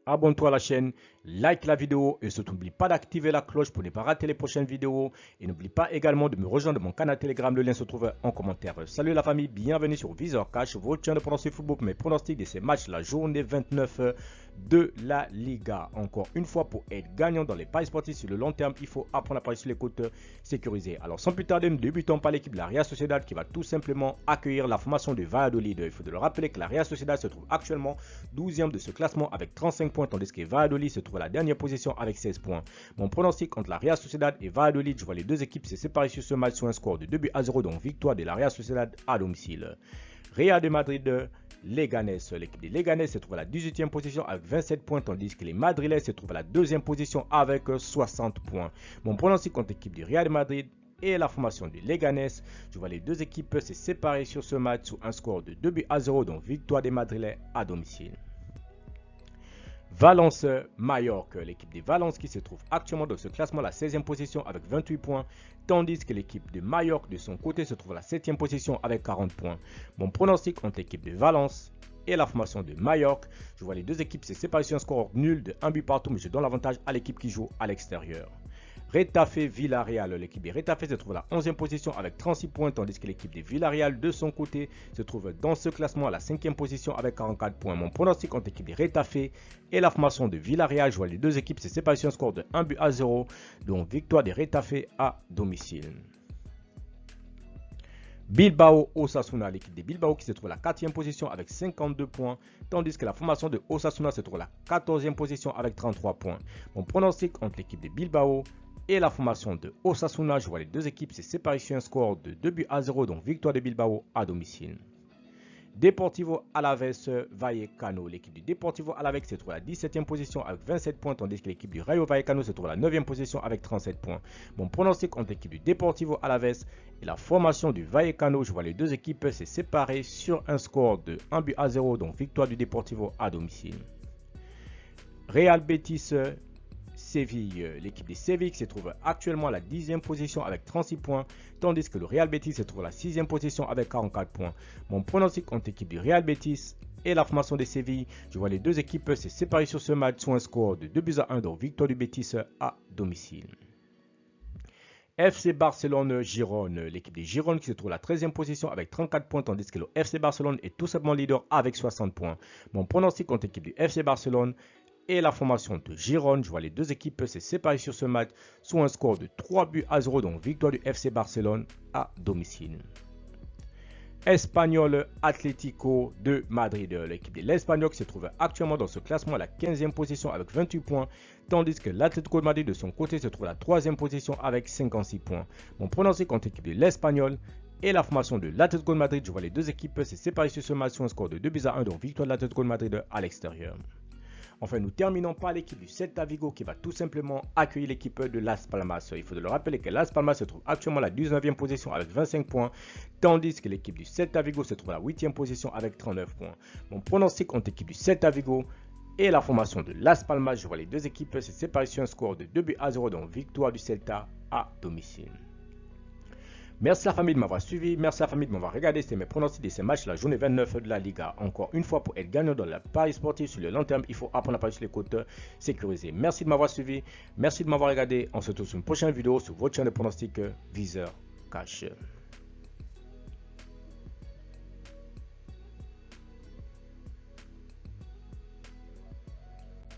abonne-toi à la chaîne, like la vidéo et surtout n'oublie pas d'activer la cloche pour ne pas rater les prochaines vidéos. Et n'oublie pas également de me rejoindre mon canal Telegram, le lien se trouve en commentaire. Salut la famille, bienvenue sur Viseur Cash, votre chaîne de pronostic football pour mes pronostics de ces matchs, la journée 29 de la Liga. Encore une fois, pour être gagnant dans les paris sportifs sur le long terme, il faut apprendre à parier sur les côtes sécurisées. Alors sans plus tarder, nous débutons par l'équipe de la Real Sociedad qui va tout simplement accueillir la formation de Valladolid. Il faut de le rappeler que la Real Sociedad se trouve actuellement 12e de ce classement avec 35 points, tandis que Valladolid se trouve à la dernière position avec 16 points. Mon pronostic entre la Real Sociedad et Valladolid, je vois les deux équipes se séparer sur ce match sur un score de 2-0, donc victoire de la Real Sociedad à domicile. Real de Madrid, Leganés. L'équipe de Leganés se trouve à la 18e position avec 27 points, tandis que les Madrilènes se trouvent à la 2e position avec 60 points. Mon pronostic contre l'équipe du Real de Madrid et la formation de Leganés, je vois les deux équipes se séparer sur ce match sur un score de 2-0, donc victoire des Madrilènes à domicile. Valence Mallorca, l'équipe de Valence qui se trouve actuellement dans ce classement à la 16e position avec 28 points, tandis que l'équipe de Mallorca de son côté se trouve à la 7e position avec 40 points. Mon pronostic entre l'équipe de Valence et la formation de Mallorca, je vois les deux équipes se séparer sur un score nul de 1 but partout, mais je donne l'avantage à l'équipe qui joue à l'extérieur. Retafe Villarreal, l'équipe de Retafe se trouve à la 11e position avec 36 points, tandis que l'équipe de Villarreal de son côté se trouve dans ce classement à la 5e position avec 44 points. Mon pronostic entre l'équipe de Retafe et la formation de Villarreal, je vois les deux équipes se séparer sur un score de 1-0, donc victoire de Retafe à domicile. Bilbao Osasuna, l'équipe de Bilbao qui se trouve à la 4e position avec 52 points, tandis que la formation de Osasuna se trouve à la 14e position avec 33 points. Mon pronostic entre l'équipe de Bilbao et la formation de Osasuna, je vois les deux équipes se séparer sur un score de 2-0, donc victoire de Bilbao à domicile. Deportivo Alaves Vallecano, l'équipe du Deportivo Alaves se trouve à la 17e position avec 27 points, tandis que l'équipe du Rayo Vallecano se trouve à la 9e position avec 37 points. Mon pronostic entre l'équipe du Deportivo Alaves et la formation du Vallecano, je vois les deux équipes se séparer sur un score de 1-0, donc victoire du Deportivo à domicile. Real Betis Séville, l'équipe de Séville se trouve actuellement à la 10e position avec 36 points, tandis que le Real Betis se trouve à la 6e position avec 44 points. Mon pronostic entre l'équipe du Real Betis et la formation de Séville, je vois les deux équipes se séparer sur ce match sur un score de 2-1, donc victoire du Betis à domicile. FC Barcelone Girone, l'équipe de Girone qui se trouve à la 13e position avec 34 points, tandis que le FC Barcelone est tout simplement leader avec 60 points. Mon pronostic contre l'équipe du FC Barcelone et la formation de Girone, je vois les deux équipes se séparer sur ce match sur un score de 3-0, donc victoire du FC Barcelone à domicile. Espagnol Atlético de Madrid, l'équipe de l'Espagnol qui se trouve actuellement dans ce classement à la 15e position avec 28 points, tandis que l'Atlético de Madrid de son côté se trouve à la 3e position avec 56 points. Mon pronostic contre l'équipe de l'Espagnol et la formation de l'Atlético de Madrid, je vois les deux équipes se séparer sur ce match sur un score de 2-1, donc victoire de l'Atlético de Madrid à l'extérieur. Enfin, nous terminons par l'équipe du Celta Vigo qui va tout simplement accueillir l'équipe de Las Palmas. Il faut de le rappeler que Las Palmas se trouve actuellement à la 19e position avec 25 points, tandis que l'équipe du Celta Vigo se trouve à la 8e position avec 39 points. Mon pronostic entre l'équipe du Celta Vigo et la formation de Las Palmas, je vois les deux équipes se séparer sur un score de 2-0, donc victoire du Celta à domicile. Merci la famille de m'avoir suivi, merci la famille de m'avoir regardé, c'était mes pronostics de ces matchs la journée 29 de la Liga. Encore une fois, pour être gagnant dans la paris sportif sur le long terme, il faut apprendre à parier sur les côtes sécurisées. Merci de m'avoir suivi, merci de m'avoir regardé. On se retrouve sur une prochaine vidéo sur votre chaîne de pronostics Viseur Cash.